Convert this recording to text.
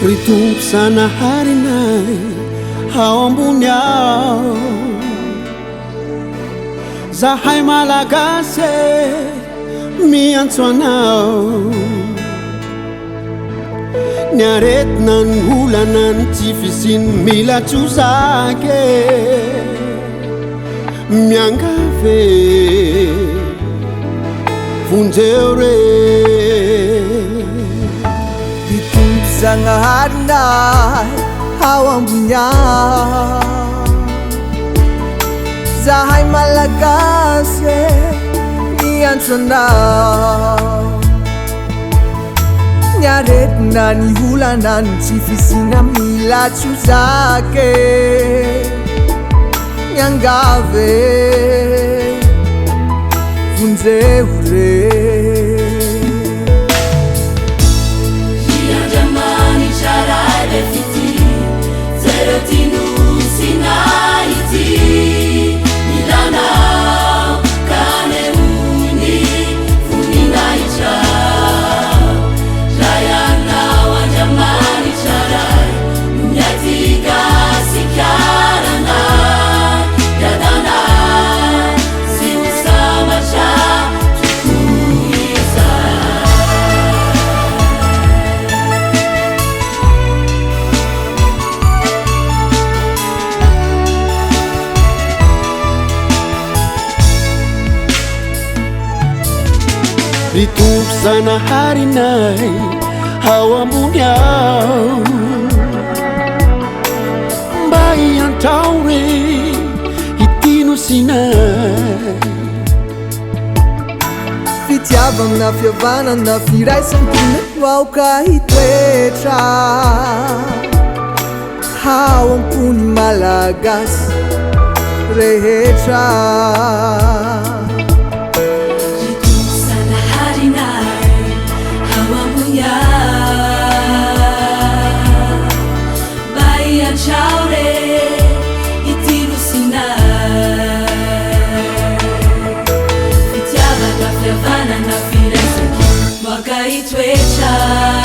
Ritompo Zanaharinay ao ambony ao, zahay malagasy miantso anao. Ny aretina ny olana ny tsy fisiny mila tsozake miangave vonjeo re. Ritompo Zanaharinay ao ambony ao, zahay malagasy miantso anao. Ny aretina ny olana ny tsy fisina mila tsozake miangave vonjeo re. Ritompo Zanaharinay ao ambony ao, mba hiantrao re ity nosinay. Fitiavana fihavanana firaisan-kina aoka hitoetra ao ambony malagasy rehetra. Itoetra